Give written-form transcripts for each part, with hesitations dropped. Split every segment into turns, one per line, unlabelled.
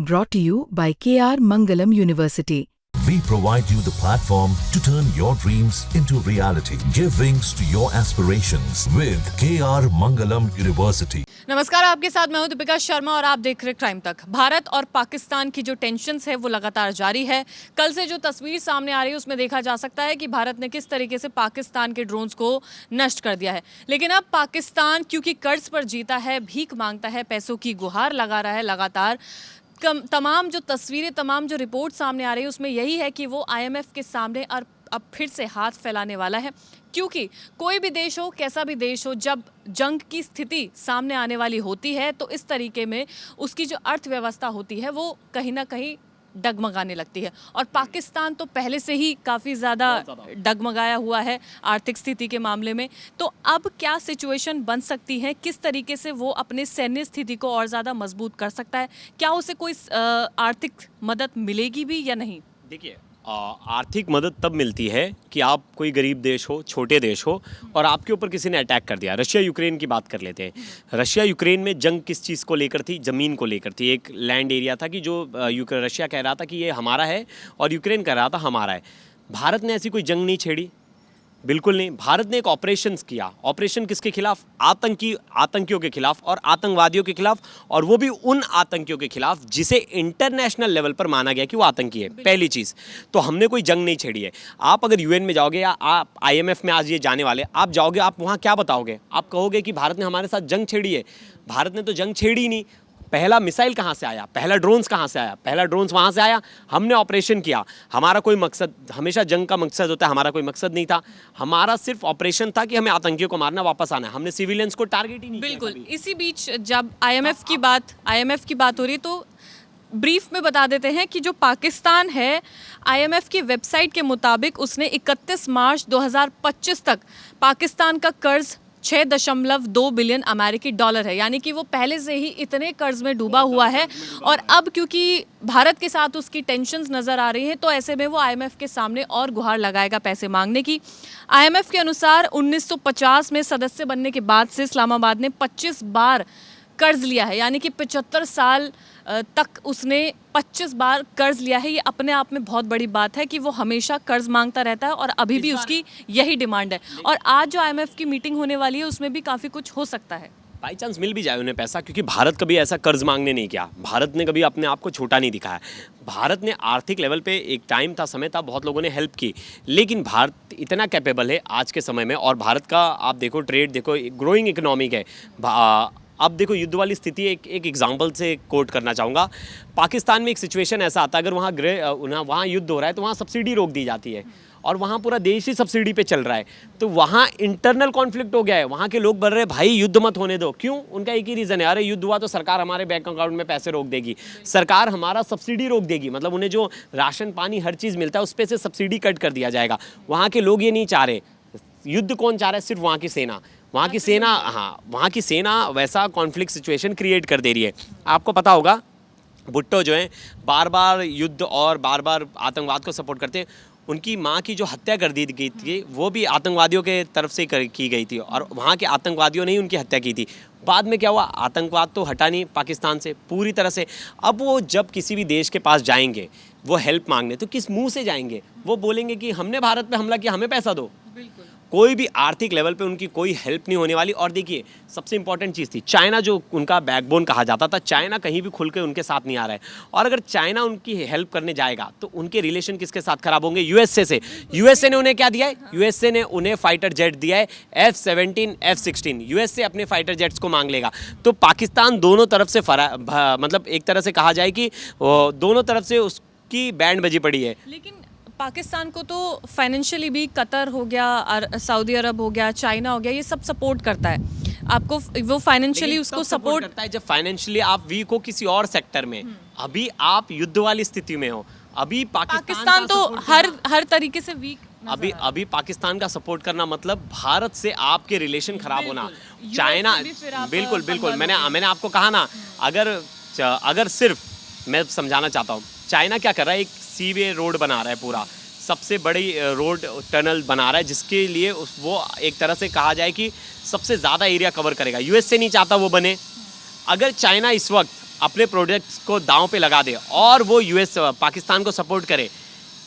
Brought to you by KR Mangalam University.
We provide you the platform to turn your dreams into reality. Give wings to your aspirations with KR Mangalam University.
नमस्कार, आपके साथ मैं हूं दीपिका शर्मा और आप देख रहे क्राइम तक। भारत और पाकिस्तान की जो टेंशन्स है वो लगातार जारी है। कल से जो तस्वीर सामने आ रही है उसमें देखा जा सकता है कि भारत ने किस तरीके से पाकिस्तान के ड्रोन्स को नष्ट कर दिया है। लेकिन अब पाकिस्तान क्योंकि कर्ज पर जीता है, भीख मांगता है, पैसों की गुहार लगा रहा है लगातार। तमाम जो तस्वीरें, तमाम जो रिपोर्ट सामने आ रही है उसमें यही है कि वो IMF के सामने और अब फिर से हाथ फैलाने वाला है, क्योंकि कोई भी देश हो, कैसा भी देश हो, जब जंग की स्थिति सामने आने वाली होती है तो इस तरीके में उसकी जो अर्थव्यवस्था होती है वो कहीं ना कहीं डगमगाने लगती है। और पाकिस्तान तो पहले से ही काफ़ी ज़्यादा डगमगाया हुआ है आर्थिक स्थिति के मामले में। तो अब क्या सिचुएशन बन सकती है, किस तरीके से वो अपने सैन्य स्थिति को और ज़्यादा मजबूत कर सकता है, क्या उसे कोई आर्थिक मदद मिलेगी भी या नहीं?
देखिए, आर्थिक मदद तब मिलती है कि आप कोई गरीब देश हो, छोटे देश हो और आपके ऊपर किसी ने अटैक कर दिया। रशिया यूक्रेन की बात कर लेते हैं। रशिया यूक्रेन में जंग किस चीज़ को लेकर थी? ज़मीन को लेकर थी। एक लैंड एरिया था कि जो रशिया कह रहा था कि ये हमारा है और यूक्रेन कह रहा था हमारा है। भारत ने ऐसी कोई जंग नहीं छेड़ी, बिल्कुल नहीं। भारत ने एक ऑपरेशंस किया। ऑपरेशन किसके खिलाफ? आतंकियों के खिलाफ और आतंकवादियों के खिलाफ, और वो भी उन आतंकियों के खिलाफ जिसे इंटरनेशनल लेवल पर माना गया कि वो आतंकी है। पहली चीज़ तो हमने कोई जंग नहीं छेड़ी है। आप अगर UN में जाओगे या आप IMF में आज ये जाने वाले, आप जाओगे, आप वहाँ क्या बताओगे? आप कहोगे कि भारत ने हमारे साथ जंग छेड़ी है। भारत ने तो जंग छेड़ी ही नहीं। पहला मिसाइल कहाँ से आया? पहला ड्रोन्स कहाँ से आया? पहला ड्रोन्स वहाँ से आया। हमने ऑपरेशन किया। हमारा कोई मकसद, हमेशा जंग का मकसद होता है, हमारा कोई मकसद नहीं था। हमारा सिर्फ ऑपरेशन था कि हमें आतंकियों को मारना, वापस आना है। हमने सिविलियंस को टारगेट ही नहीं किया।
बिल्कुल। इसी बीच जब IMF की बात हो रही है तो ब्रीफ में बता देते हैं कि जो पाकिस्तान है, IMF की वेबसाइट के मुताबिक उसने 31 मार्च 2025 तक पाकिस्तान का कर्ज 6.2 बिलियन अमेरिकी डॉलर है। यानी कि वो पहले से ही इतने कर्ज में डूबा हुआ है और अब क्योंकि भारत के साथ उसकी टेंशन्स नज़र आ रही हैं तो ऐसे में वो IMF के सामने और गुहार लगाएगा पैसे मांगने की। IMF के अनुसार 1950 में सदस्य बनने के बाद से इस्लामाबाद ने 25 बार कर्ज लिया है। यानी कि 75 साल तक उसने 25 बार कर्ज लिया है। ये अपने आप में बहुत बड़ी बात है कि वो हमेशा कर्ज मांगता रहता है और अभी भी उसकी यही डिमांड है। और आज जो IMF की मीटिंग होने वाली है उसमें भी काफ़ी कुछ हो सकता है।
बाई चांस मिल भी जाए उन्हें पैसा, क्योंकि भारत कभी ऐसा कर्ज मांगने नहीं किया। भारत ने कभी अपने आप को छोटा नहीं दिखाया। भारत ने आर्थिक लेवल पे एक टाइम था, समय था, बहुत लोगों ने हेल्प की, लेकिन भारत इतना कैपेबल है आज के समय में। और भारत का आप देखो, ट्रेड देखो, ग्रोइंग इकोनॉमिक है। अब देखो, युद्ध वाली स्थिति एक एग्जांपल से कोट करना चाहूँगा। पाकिस्तान में एक सिचुएशन ऐसा आता है, अगर वहाँ युद्ध हो रहा है तो वहाँ सब्सिडी रोक दी जाती है और वहाँ पूरा देश ही सब्सिडी पे चल रहा है। तो वहाँ इंटरनल कॉन्फ्लिक्ट हो गया है। वहाँ के लोग बोल रहे हैं भाई युद्ध मत होने दो। क्यों? उनका एक ही रीज़न है, अरे युद्ध हुआ तो सरकार हमारे बैंक अकाउंट में पैसे रोक देगी, सरकार हमारा सब्सिडी रोक देगी। मतलब उन्हें जो राशन पानी हर चीज़ मिलता है उस पर से सब्सिडी कट कर दिया जाएगा। वहाँ के लोग ये नहीं चाह रहे। युद्ध कौन चाह रहा है? सिर्फ वहाँ की सेना। वहाँ की सेना वैसा कॉन्फ्लिक्ट सिचुएशन क्रिएट कर दे रही है। आपको पता होगा भुट्टो जो है बार बार युद्ध और बार बार आतंकवाद को सपोर्ट करते हैं। उनकी माँ की जो हत्या कर दी गई थी वो भी आतंकवादियों के तरफ से की गई थी और वहाँ के आतंकवादियों ने ही उनकी हत्या की थी। बाद में क्या हुआ? आतंकवाद तो हटा नहीं पाकिस्तान से पूरी तरह से। अब वो जब किसी भी देश के पास जाएंगे वो हेल्प मांगने, तो किस मुँह से जाएंगे? वो बोलेंगे कि हमने भारत पे हमला किया, हमें पैसा दो। बिल्कुल। कोई भी आर्थिक लेवल पे उनकी कोई हेल्प नहीं होने वाली। और देखिए, सबसे इंपॉर्टेंट चीज़ थी चाइना, जो उनका बैकबोन कहा जाता था, चाइना कहीं भी खुल के उनके साथ नहीं आ रहा है। और अगर चाइना उनकी हेल्प करने जाएगा तो उनके रिलेशन किसके साथ खराब होंगे? USA से। USA ने उन्हें क्या दिया है? USA ने उन्हें फाइटर जेट दिया है, F-17, F-16। USA अपने फाइटर जेट्स को मांग लेगा। तो पाकिस्तान दोनों तरफ से मतलब एक तरह से कहा जाए कि दोनों तरफ से उसकी बैंड बजी पड़ी है।
लेकिन पाकिस्तान को तो फाइनेंशियली भी कतर हो गया, सऊदी अरब हो गया, चाइना हो गया, ये सब सपोर्ट करता है आपको। वो फाइनेंशियली उसको सपोर्ट
करता है जब फाइनेंशियली आप वीक हो किसी और सेक्टर में। अभी आप युद्ध वाली स्थिति में हो। अभी
पाकिस्तान तो हर तरीके से वीक।
अभी पाकिस्तान का सपोर्ट करना मतलब भारत से आपके रिलेशन खराब होना। चाइना बिल्कुल मैंने आपको कहा ना, अगर सिर्फ मैं समझाना चाहता हूँ, चाइना क्या कर रहा है? एक सीवे रोड बना रहा है, पूरा सबसे बड़ी रोड टनल बना रहा है, जिसके लिए वो एक तरह से कहा जाए कि सबसे ज़्यादा एरिया कवर करेगा। USA नहीं चाहता वो बने। अगर चाइना इस वक्त अपने प्रोडक्ट्स को दांव पे लगा दे और वो यूएस पाकिस्तान को सपोर्ट करे,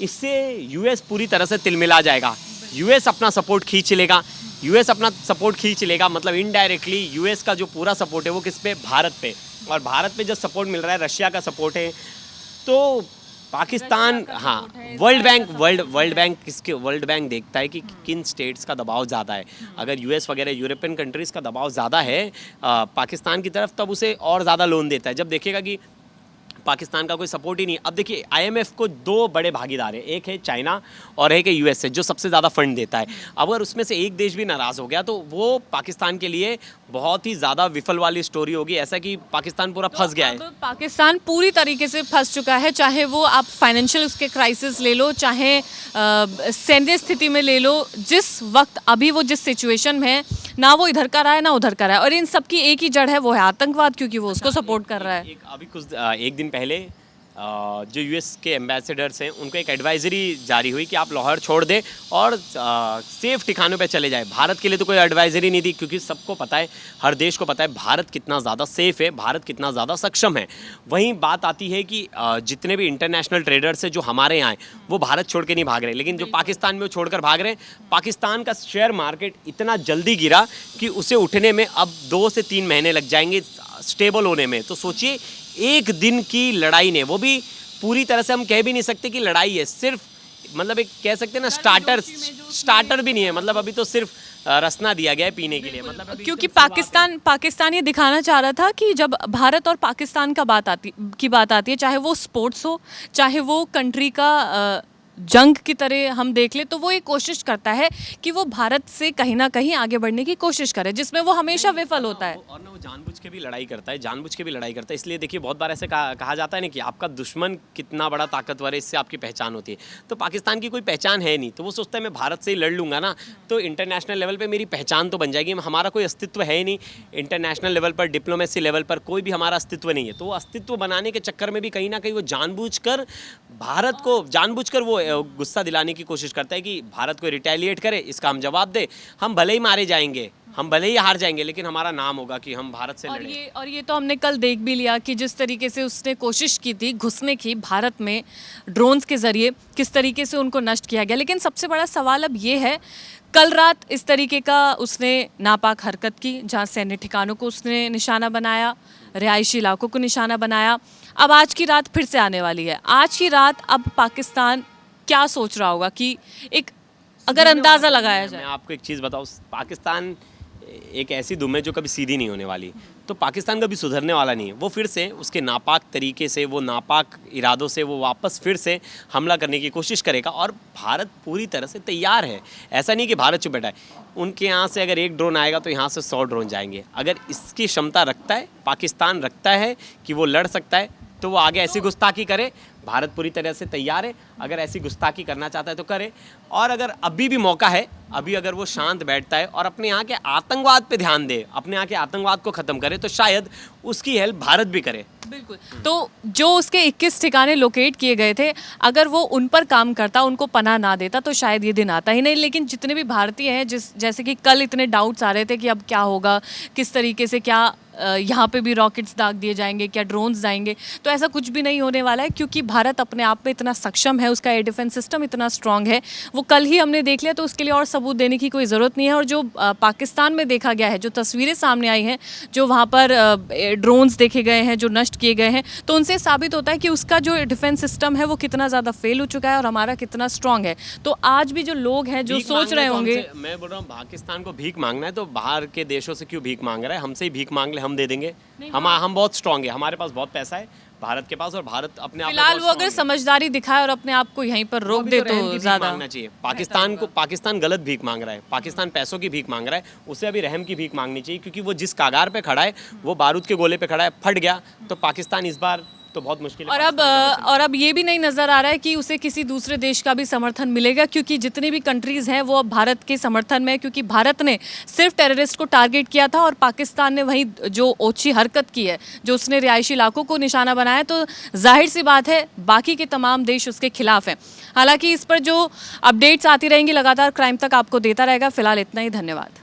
इससे यूएस पूरी तरह से तिलमिला जाएगा। यूएस अपना सपोर्ट खींच लेगा, यूएस अपना सपोर्ट खींच लेगा, मतलब इनडायरेक्टली यूएस का जो पूरा सपोर्ट है वो किस पे, भारत पे, और भारत पे जब सपोर्ट मिल रहा है, रशिया का सपोर्ट है, तो पाकिस्तान, हाँ, वर्ल्ड बैंक देखता है कि किन स्टेट्स का दबाव ज़्यादा है। अगर यूएस वगैरह यूरोपियन कंट्रीज़ का दबाव ज़्यादा है पाकिस्तान की तरफ, तब उसे और ज़्यादा लोन देता है। जब देखेगा कि पाकिस्तान का कोई सपोर्ट ही नहीं। अब देखिए आईएमएफ को दो बड़े भागीदार हैं, एक है चाइना और एक है यूएसए जो सबसे ज़्यादा फंड देता है। अगर उसमें से एक देश भी नाराज़ हो गया तो वो पाकिस्तान के लिए बहुत ही ज़्यादा विफल वाली स्टोरी होगी, ऐसा कि पाकिस्तान पूरा फंस गया है।
अब पाकिस्तान पूरी तरीके से फंस चुका है, चाहे वो आप फाइनेंशियल उसके क्राइसिस ले लो, चाहे सैन्य स्थिति में ले लो। जिस वक्त अभी वो जिस सिचुएशन में है, ना वो इधर का रहा है ना उधर का रहा है, और इन सब की एक ही जड़ है, वो है आतंकवाद, क्योंकि वो उसको सपोर्ट कर रहा है।
एक दिन पहले जो यूएस के एम्बेसडर्स हैं उनको एक एडवाइजरी जारी हुई कि आप लाहौर छोड़ दें और सेफ ठिकानों पे चले जाएं। भारत के लिए तो कोई एडवाइजरी नहीं दी, क्योंकि सबको पता है, हर देश को पता है भारत कितना ज़्यादा सेफ है, भारत कितना ज़्यादा सक्षम है। वहीं बात आती है कि जितने भी इंटरनेशनल ट्रेडर्स हैं जो हमारे यहाँ हैं वो भारत छोड़ के नहीं भाग रहे, लेकिन जो पाकिस्तान में वो छोड़कर भाग रहे हैं। पाकिस्तान का शेयर मार्केट इतना जल्दी गिरा कि उसे उठने में अब 2 से 3 महीने लग जाएंगे स्टेबल होने में। तो सोचिए, एक दिन की लड़ाई ने, वो भी पूरी तरह से हम कह भी नहीं सकते कि लड़ाई है, सिर्फ मतलब एक कह सकते हैं ना स्टार्टर भी नहीं है, मतलब अभी तो सिर्फ रसना दिया गया है पीने के लिए। मतलब
क्योंकि पाकिस्तान ये दिखाना चाह रहा था कि जब भारत और पाकिस्तान का बात आती है, चाहे वो स्पोर्ट्स हो, चाहे वो कंट्री का जंग की तरह हम देख ले, तो वो ये कोशिश करता है कि वो भारत से कहीं ना कहीं आगे बढ़ने की कोशिश करे, जिसमें वो हमेशा विफल होता है।
और ना वो जानबूझ के भी लड़ाई करता है, इसलिए देखिए बहुत बार ऐसे कहा जाता है ना कि आपका दुश्मन कितना बड़ा ताकतवर है, इससे आपकी पहचान होती है। तो पाकिस्तान की कोई पहचान है नहीं, तो वो सोचता है मैं भारत से ही लड़ लूँगा ना, तो इंटरनेशनल लेवल पर मेरी पहचान तो बन जाएगी। हमारा कोई अस्तित्व है ही नहीं इंटरनेशनल लेवल पर, डिप्लोमेसी लेवल पर कोई भी हमारा अस्तित्व नहीं है। तो वो अस्तित्व बनाने के चक्कर में भी कहीं ना कहीं वो जानबूझकर भारत को वो गुस्सा दिलाने की कोशिश करता है कि भारत को रिटेलिएट करे, इसका हम जवाब दे, हम भले ही मारे जाएंगे, हम भले ही हार जाएंगे, लेकिन हमारा नाम होगा कि हम भारत से लड़े।
और ये तो हमने कल देख भी लिया कि जिस तरीके से उसने कोशिश की थी घुसने की भारत में ड्रोन्स के जरिए, किस तरीके से उनको नष्ट किया गया। लेकिन सबसे बड़ा सवाल अब ये है, कल रात इस तरीके का उसने नापाक हरकत की, जहाँ सैन्य ठिकानों को उसने निशाना बनाया, रिहायशी इलाकों को निशाना बनाया। अब आज की रात फिर से आने वाली है। आज की रात अब पाकिस्तान क्या सोच रहा होगा कि एक अगर अंदाज़ा लगाया जाए।
मैं आपको एक चीज़ बताऊँ, पाकिस्तान एक ऐसी दुम है जो कभी सीधी नहीं होने वाली। तो पाकिस्तान कभी सुधरने वाला नहीं है। वो फिर से उसके नापाक तरीके से, वो नापाक इरादों से वो वापस फिर से हमला करने की कोशिश करेगा, और भारत पूरी तरह से तैयार है। ऐसा नहीं कि भारत चुप बैठा है, उनके यहाँ से अगर 1 ड्रोन आएगा तो यहाँ से 100 ड्रोन जाएंगे। अगर इसकी क्षमता रखता है, पाकिस्तान रखता है कि वो लड़ सकता है, तो वो आगे ऐसी गुस्ताखी करे। भारत पूरी तरह से तैयार है, अगर ऐसी गुस्ताखी करना चाहता है तो करे। और अगर अभी भी मौका है, अभी अगर वो शांत बैठता है और अपने यहाँ के आतंकवाद पे ध्यान दे, अपने यहाँ के आतंकवाद को ख़त्म करे, तो शायद उसकी हेल्प भारत भी करे।
बिल्कुल। तो जो उसके 21 ठिकाने लोकेट किए गए थे, अगर वो उन पर काम करता, उनको पनाह ना देता, तो शायद ये दिन आता ही नहीं। लेकिन जितने भी भारतीय हैं, जैसे कि कल इतने डाउट्स आ रहे थे कि अब क्या होगा, किस तरीके से, क्या यहाँ पे भी रॉकेट्स दाग दिए जाएंगे, क्या ड्रोन्स जाएंगे, तो ऐसा कुछ भी नहीं होने वाला है, क्योंकि भारत अपने आप में इतना सक्षम है, उसका एयर डिफेंस सिस्टम इतना स्ट्रांग है। वो कल ही हमने देख लिया, तो उसके लिए और सबूत देने की कोई ज़रूरत नहीं है। और जो पाकिस्तान में देखा गया है, जो तस्वीरें सामने आई हैं, जो वहाँ पर ड्रोन्स देखे गए हैं, जो नष्ट किए गए हैं, तो उनसे साबित होता है कि उसका जो डिफेंस सिस्टम है वो कितना ज़्यादा फेल हो चुका है और हमारा कितना स्ट्रांग है। तो आज भी जो लोग हैं जो सोच रहे होंगे,
मैं बोल रहा हूँ पाकिस्तान को भीख मांगना है तो बाहर के देशों से क्यों भीख मांग रहा है, हमसे ही भीख मांग ले, हम दे देंगे। हम बहुत स्ट्रांग है, हमारे पास बहुत पैसा है भारत के पास, और भारत अपने आप
फिलहाल वो अगर समझदारी दिखाए और अपने आप को यहीं पर रोक दे तो ज़्यादा
मांगना चाहिए। पाकिस्तान गलत भीख मांग रहा है, पाकिस्तान पैसों की भीख मांग रहा है, उसे अभी रहम की भीख मांगनी चाहिए, क्योंकि वो जिस कागार पे खड़ा है, वो बारूद के गोले पे खड़ा है, फट गया तो पाकिस्तान इस बार तो बहुत मुश्किल है।
और अब ये भी नहीं नज़र आ रहा है कि उसे किसी दूसरे देश का भी समर्थन मिलेगा, क्योंकि जितनी भी कंट्रीज़ हैं वो अब भारत के समर्थन में है, क्योंकि भारत ने सिर्फ टेररिस्ट को टारगेट किया था और पाकिस्तान ने वही जो ओछी हरकत की है, जो उसने रिहायशी इलाकों को निशाना बनाया, तो जाहिर सी बात है बाकी के तमाम देश उसके खिलाफ हैं। हालांकि इस पर जो अपडेट्स आती रहेंगी लगातार, क्राइम तक आपको देता रहेगा। फिलहाल इतना ही, धन्यवाद।